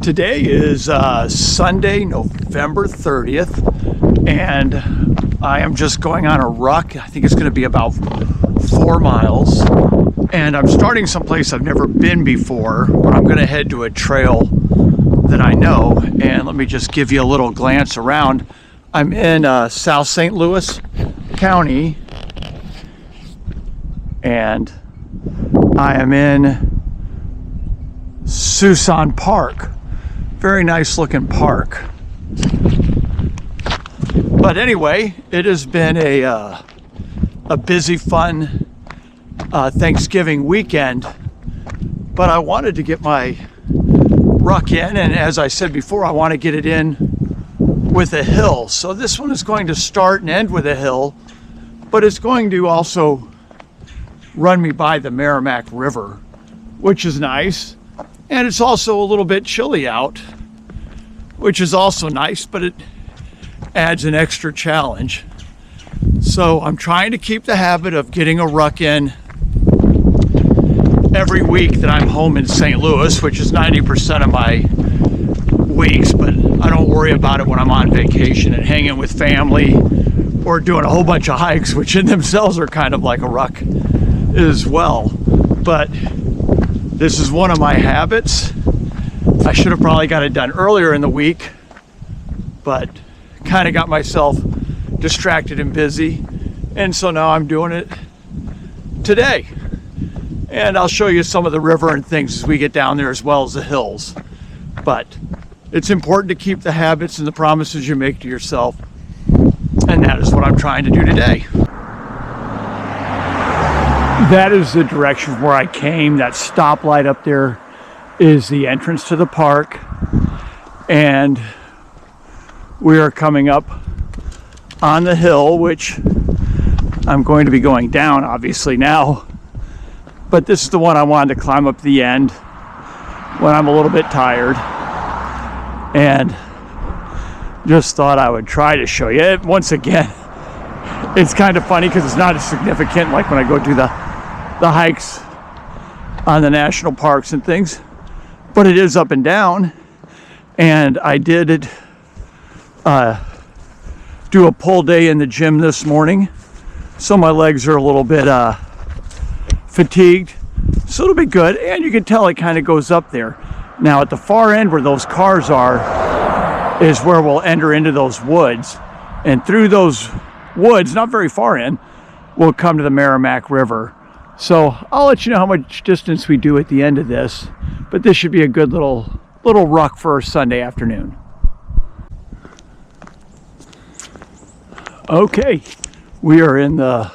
Today is Sunday, November 30th, and I am just going on a ruck. I think it's going to be about 4 miles, and I'm starting someplace I've never been before, but I'm going to head to a trail that I know. And let me just give you a little glance around. I'm in South St. Louis County, and I am in Suson Park. Very nice looking park. But anyway, it has been a busy, fun Thanksgiving weekend. But I wanted to get my ruck in, and as I said before, I want to get it in with a hill. So this one is going to start and end with a hill, but it's going to also run me by the Meramec River, which is nice. And it's also a little bit chilly out, which is also nice, but it adds an extra challenge. So I'm trying to keep the habit of getting a ruck in every week that I'm home in St. Louis, which is 90% of my weeks, but I don't worry about it when I'm on vacation and hanging with family or doing a whole bunch of hikes, which in themselves are kind of like a ruck as well. But this is one of my habits. I should have probably got it done earlier in the week, but kind of got myself distracted and busy. And so now I'm doing it today. And I'll show you some of the river and things as we get down there, as well as the hills. But it's important to keep the habits and the promises you make to yourself. And that is what I'm trying to do today. That is the direction where I came. That stoplight up there is the entrance to the park. And we are coming up on the hill, which I'm going to be going down obviously now. But this is the one I wanted to climb up the end when I'm a little bit tired. And just thought I would try to show you. Once again, it's kind of funny because it's not as significant like when I go do the hikes on the national parks and things, but it is up and down. And I did do a pull day in the gym this morning, so my legs are a little bit fatigued, so it'll be good. And you can tell it kind of goes up there. Now at the far end where those cars are is where we'll enter into those woods, and through those woods, not very far in, we'll come to the Meramec River. So I'll let you know how much distance we do at the end of this, but this should be a good little ruck for a Sunday afternoon. Okay, we are in the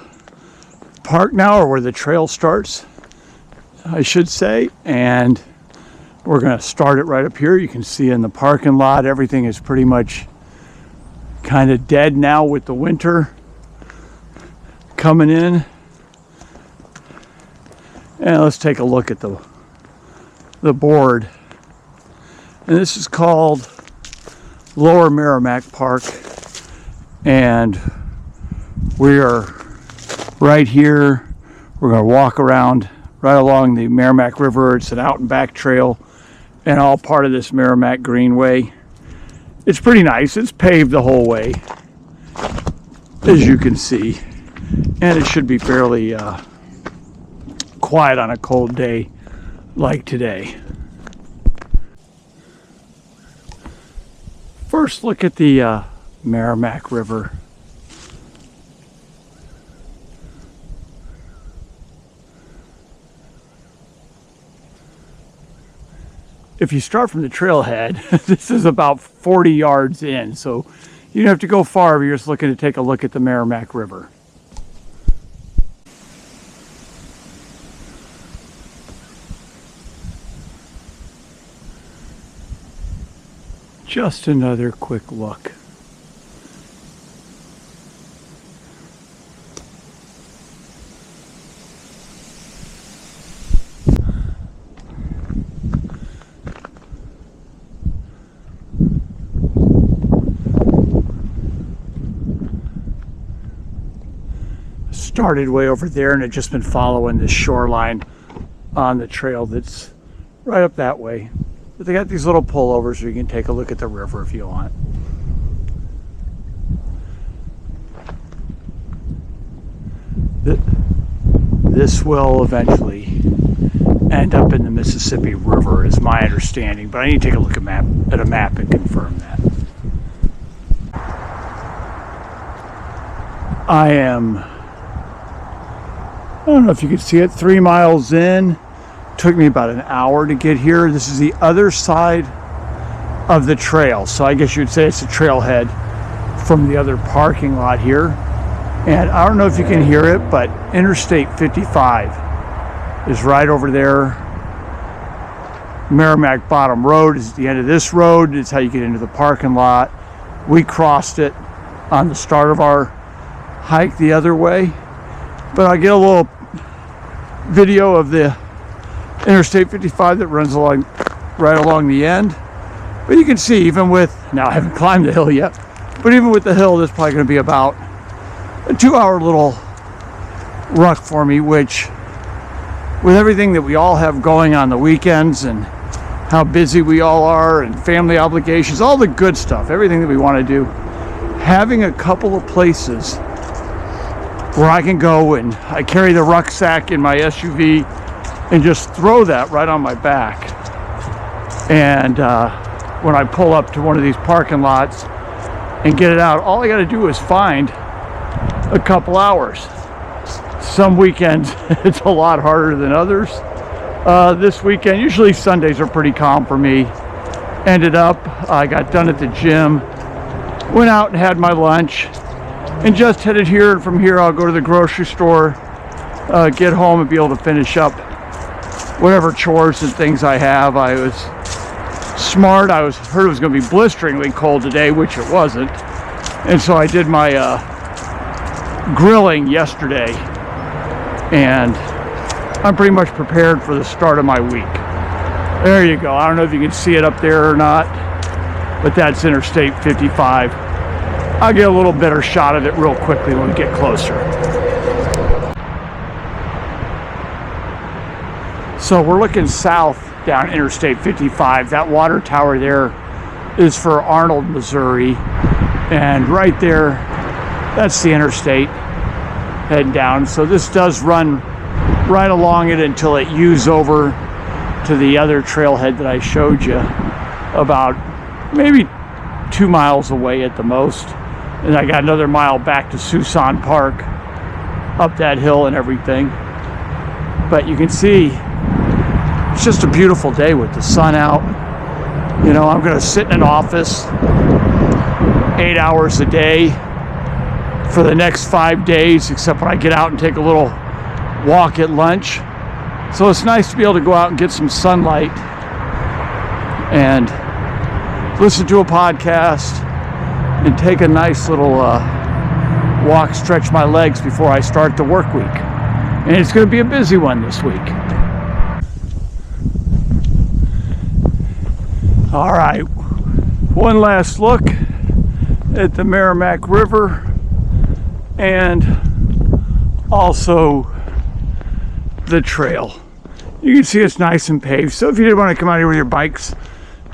park now, or where the trail starts, I should say, and we're going to start it right up here. You can see in the parking lot, everything is pretty much kind of dead now with the winter coming in. And let's take a look at the board. And this is called Lower Meramec Park. And we are right here. We're going to walk around right along the Meramec River. It's an out and back trail and all part of this Meramec Greenway. It's pretty nice. It's paved the whole way, as you can see. And it should be fairly quiet on a cold day like today. First, look at the Meramec River. If you start from the trailhead, this is about 40 yards in, so you don't have to go far if you're just looking to take a look at the Meramec River. Just another quick look. Started way over there and had just been following this shoreline on the trail that's right up that way. But they got these little pullovers so you can take a look at the river if you want. This will eventually end up in the Mississippi River, is my understanding, but I need to take a look at a map and confirm that. I don't know if you can see it, 3 miles in. Took me about an hour to get here. This is the other side of the trail, so I guess you'd say it's a trailhead from the other parking lot here. And I don't know if you can hear it, but Interstate 55 is right over there. Meramec Bottom Road is at the end of this road. It's how you get into the parking lot. We crossed it on the start of our hike the other way. But I get a little video of the Interstate 55 that runs along right along the end. But you can see, even with, now I haven't climbed the hill yet, but even with the hill, this is probably going to be about a 2-hour little ruck for me, which, with everything that we all have going on the weekends and how busy we all are and family obligations, all the good stuff, everything that we want to do, having a couple of places where I can go, and I carry the rucksack in my SUV and just throw that right on my back. And when I pull up to one of these parking lots and get it out, all I got to do is find a couple hours. Some weekends it's a lot harder than others. This weekend, usually Sundays are pretty calm for me. Ended up, I got done at the gym, went out and had my lunch, and just headed here. And from here I'll go to the grocery store, get home and be able to finish up whatever chores and things I have. I was smart. I heard it was going to be blisteringly cold today, which it wasn't. And so I did my grilling yesterday, and I'm pretty much prepared for the start of my week. There you go. I don't know if you can see it up there or not, but that's Interstate 55. I'll get a little better shot of it real quickly when we get closer. So we're looking south down Interstate 55. That water tower there is for Arnold, Missouri. And right there, that's the interstate heading down. So this does run right along it until it U's over to the other trailhead that I showed you, about maybe 2 miles away at the most. And I got another mile back to Suson Park, up that hill and everything. But you can see, it's just a beautiful day with the sun out. You know, I'm going to sit in an office 8 hours a day for the next 5 days, except when I get out and take a little walk at lunch. So it's nice to be able to go out and get some sunlight and listen to a podcast and take a nice little walk, stretch my legs before I start the work week. And it's going to be a busy one this week. All right, one last look at the Meramec River and also the trail. You can see it's nice and paved, so if you did want to come out here with your bikes,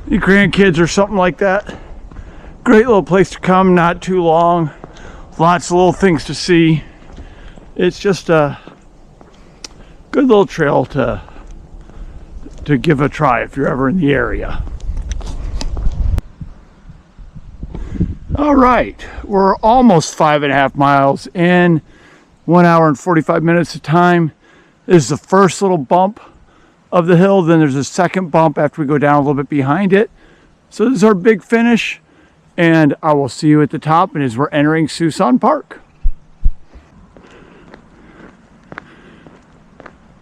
your grandkids or something like that, great little place to come, not too long, lots of little things to see. It's just a good little trail to give a try if you're ever in the area. All right, we're almost 5.5 miles in, 1 hour and 45 minutes of time. This is the first little bump of the hill. Then there's a second bump after we go down a little bit behind it. So this is our big finish, and I will see you at the top and as we're entering Suson Park.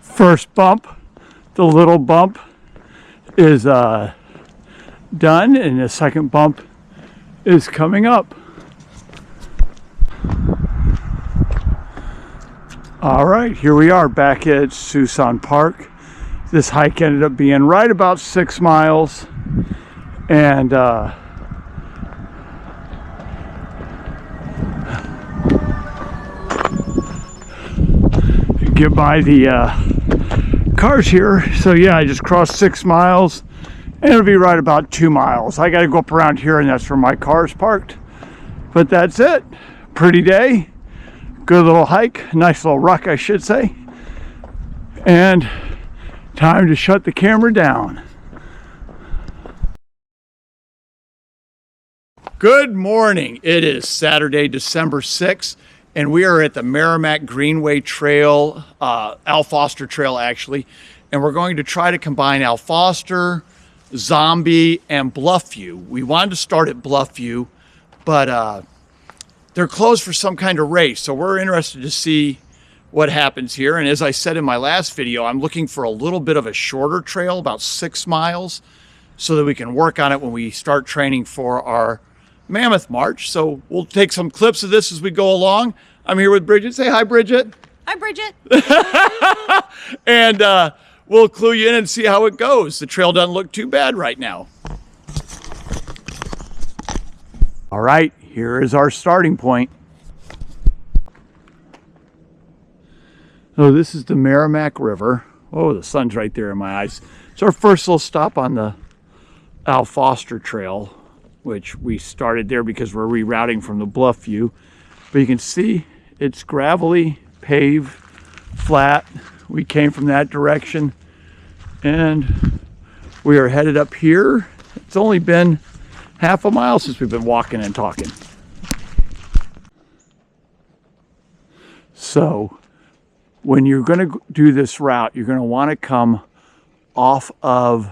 First bump, the little bump, is done, and the second bump is coming up. All right, here we are back at Suson Park. This hike ended up being right about 6 miles, and get by the cars here. So yeah, I just crossed 6 miles And it'll be right about 2 miles. I got to go up around here, and that's where my car's parked. But that's it. Pretty day. Good little hike. Nice little ruck, I should say. And time to shut the camera down. Good morning. It is Saturday, December 6th, and we are at the Meramec Greenway Trail, Al Foster Trail actually, and we're going to try to combine Al Foster, Zombie, and Bluff View. We wanted to start at Bluff View, but they're closed for some kind of race, so we're interested to see what happens here. And as I said in my last video, I'm looking for a little bit of a shorter trail, about 6 miles, so that we can work on it when we start training for our Mammoth March. So we'll take some clips of this as we go along. I'm here with Bridget. Say hi, Bridget. Hi, Bridget. And we'll clue you in and see how it goes. The trail doesn't look too bad right now. All right, here is our starting point. So this is the Meramec River. Oh, the sun's right there in my eyes. It's our first little stop on the Al Foster Trail, which we started there because we're rerouting from the Bluff View. But you can see it's gravelly, paved, flat. We came from that direction and we are headed up here. It's only been half a mile since we've been walking and talking. So when you're going to do this route, you're going to want to come off of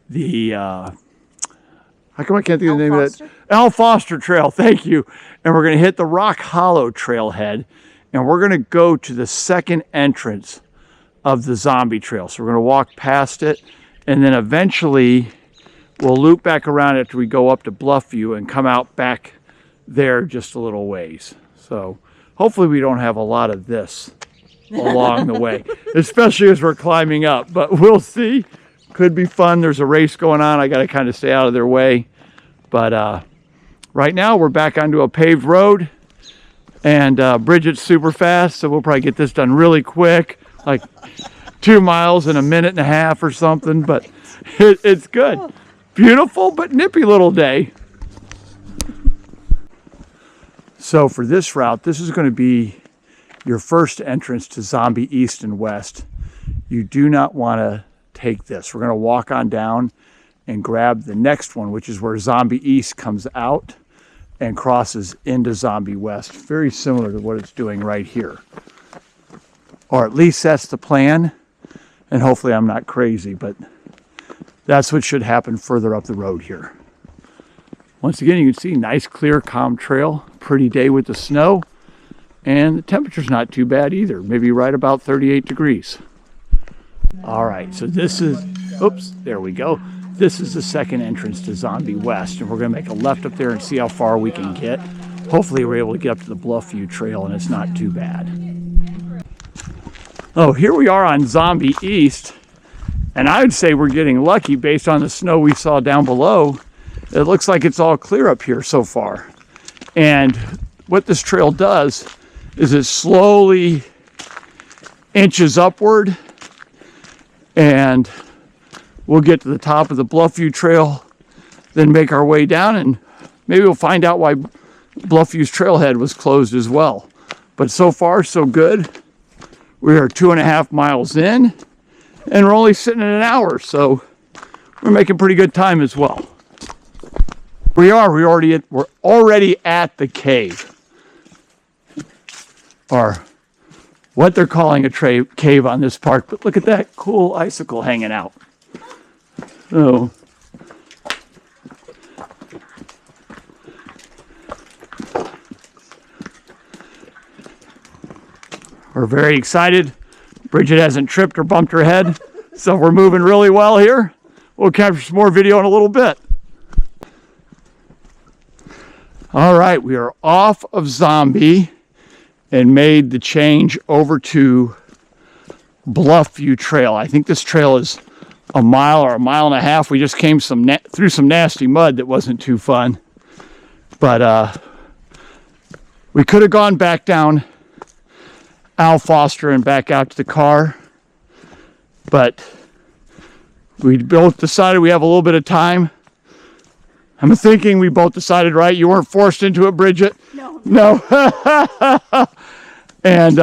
the how come I can't think of the name of that? Al Foster Trail, thank you. And we're going to hit the Rock Hollow trailhead, and we're going to go to the second entrance of the Zombie Trail. So we're going to walk past it, and then eventually we'll loop back around after we go up to Bluff View and come out back there just a little ways. So hopefully we don't have a lot of this along the way, especially as we're climbing up, but we'll see. Could be fun. There's a race going on. I got to kind of stay out of their way. But right now we're back onto a paved road, and Bridget's super fast, so we'll probably get this done really quick, like 2 miles in a minute and a half or something. But it's good. Beautiful but nippy little day. So for this route, this is going to be your first entrance to Zombie East and West. You do not want to take this. We're going to walk on down and grab the next one, which is where Zombie East comes out and crosses into Zombie West. Very similar to what it's doing right here. Or at least that's the plan. And hopefully I'm not crazy, but that's what should happen further up the road here. Once again, you can see nice, clear, calm trail. Pretty day with the snow. And the temperature's not too bad either. Maybe right about 38 degrees. All right, so this is, oops, there we go. This is the second entrance to Zombie West, and we're going to make a left up there and see how far we can get. Hopefully we're able to get up to the Bluff View Trail, and it's not too bad. Oh, here we are on Zombie East, and I would say we're getting lucky based on the snow we saw down below. It looks like it's all clear up here so far. And what this trail does is it slowly inches upward, and we'll get to the top of the Bluff View Trail, then make our way down, and maybe we'll find out why Bluff View's trailhead was closed as well. But so far, so good. We are 2.5 miles in, and we're only sitting at an hour, so we're making pretty good time as well. We're already at the cave, or what they're calling a cave on this park. But look at that cool icicle hanging out. So we're very excited. Bridget hasn't tripped or bumped her head, so we're moving really well here. We'll capture some more video in a little bit. All right, we are off of Zombie and made the change over to Bluff View Trail. I think this trail is a mile or a mile and a half. We just came through some nasty mud that wasn't too fun. But we could have gone back down Al Foster and back out to the car. But We both decided we have a little bit of time. I'm thinking we both decided, right? You weren't forced into it, Bridget? No. No. And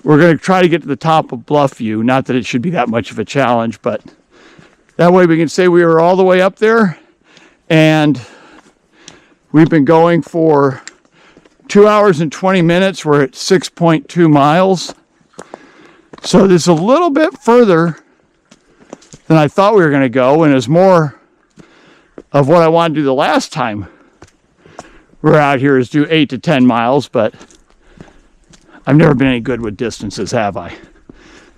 we're going to try to get to the top of Bluff View. Not that it should be that much of a challenge, but that way we can say we were all the way up there. And we've been going for 2 hours and 20 minutes. We're at 6.2 miles. So this is a little bit further than I thought we were going to go, and is more of what I wanted to do the last time we're out here, is do 8 to 10 miles, but I've never been any good with distances, have I?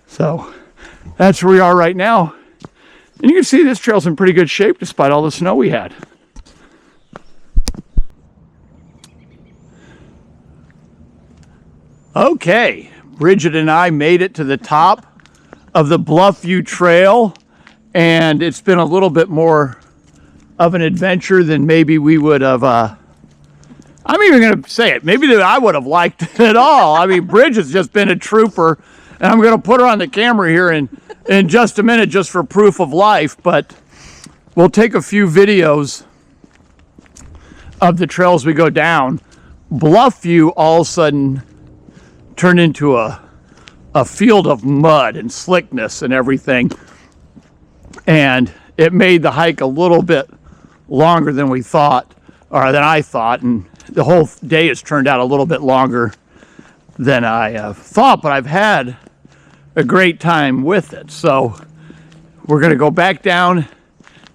So that's where we are right now. And you can see this trail's in pretty good shape despite all the snow we had. Okay, Bridget and I made it to the top of the Bluff View Trail, and it's been a little bit more of an adventure than maybe we would have, I'm even going to say it, maybe that I would have liked it at all. I mean, Bridget's just been a trooper, and I'm going to put her on the camera here in just a minute just for proof of life, but we'll take a few videos of the trails we go down. Bluff View all of a sudden turned into a field of mud and slickness and everything, and it made the hike a little bit longer than we thought, or than I thought, and the whole day has turned out a little bit longer than I thought, but I've had a great time with it. So we're going to go back down,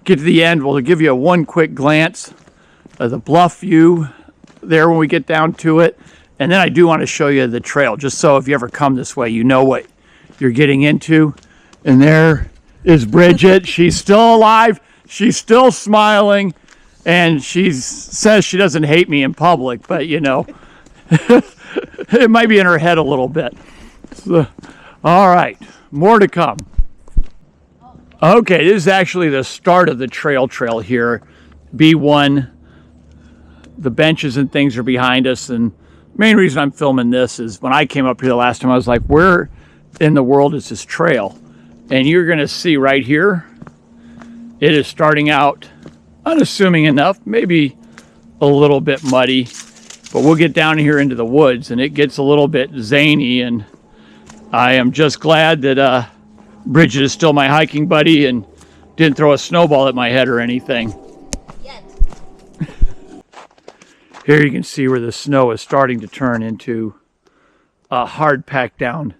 get to the end. We'll give you one quick glance of the Bluff View there when we get down to it. And then I do want to show you the trail, just so if you ever come this way, you know what you're getting into. And there is Bridget. She's still alive. She's still smiling. And she says she doesn't hate me in public, but you know, it might be in her head a little bit. So, all right, more to come. Okay, this is actually the start of the trail here. B1, the benches and things are behind us, and the main reason I'm filming this is when I came up here the last time, I was like, where in the world is this trail? And you're gonna see right here, it is starting out unassuming enough, maybe a little bit muddy, but we'll get down here into the woods and it gets a little bit zany, and I am just glad that Bridget is still my hiking buddy and didn't throw a snowball at my head or anything. Yet. Here you can see where the snow is starting to turn into a hard packed down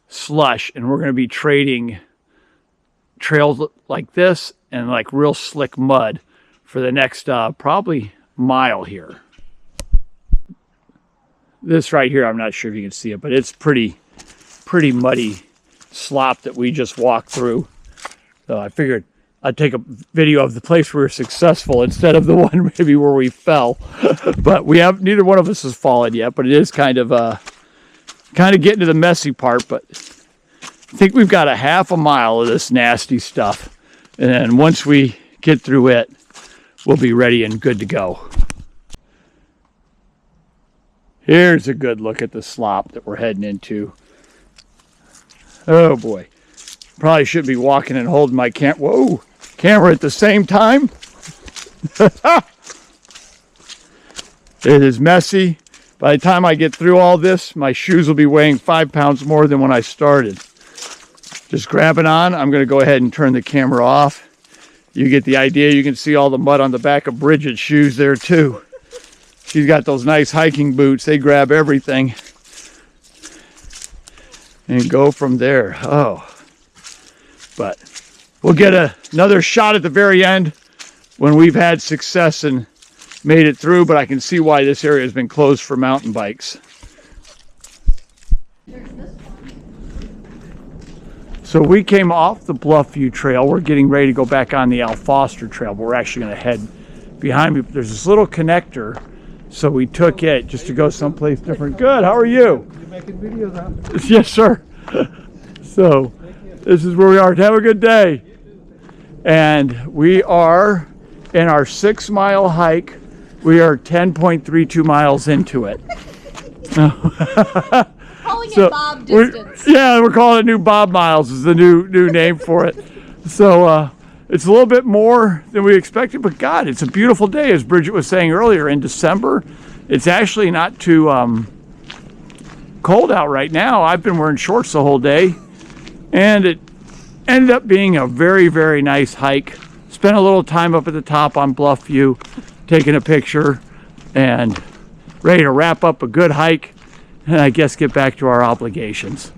slush, and we're going to be trading trails like this and like real slick mud for the next probably mile here. This right here, I'm not sure if you can see it, but it's pretty muddy slop that we just walked through. So I figured I'd take a video of the place where we were successful instead of the one maybe where we fell. But neither one of us has fallen yet, but it is kind of getting to the messy part. But I think we've got a half a mile of this nasty stuff. And then once we get through it, we'll be ready and good to go. Here's a good look at the slop that we're heading into. Oh boy. Probably should be walking and holding my camera at the same time. It is messy. By the time I get through all this, my shoes will be weighing 5 pounds more than when I started. Just grab it on. I'm going to go ahead and turn the camera off. You get the idea. You can see all the mud on the back of Bridget's shoes there too. She's got those nice hiking boots. They grab everything. And go from there. Oh. But we'll get another shot at the very end when we've had success and made it through, but I can see why this area has been closed for mountain bikes. So we came off the Bluff View Trail. We're getting ready to go back on the Al Foster Trail, but we're actually going to head behind me. There's this little connector, so we took it just to go someplace different. Good, how are you? You're making videos out? Yes, sir. So this is where we are. Have a good day. And we are in our 6-mile hike. We are 10.32 miles into it. Calling it Bob distance. We're calling it New Bob Miles is the new name for it. So it's a little bit more than we expected, but God, it's a beautiful day. As Bridget was saying earlier, in December, it's actually not too cold out right now. I've been wearing shorts the whole day, and it ended up being a very, very nice hike. Spent a little time up at the top on Bluff View, taking a picture, and ready to wrap up a good hike, and I guess get back to our obligations.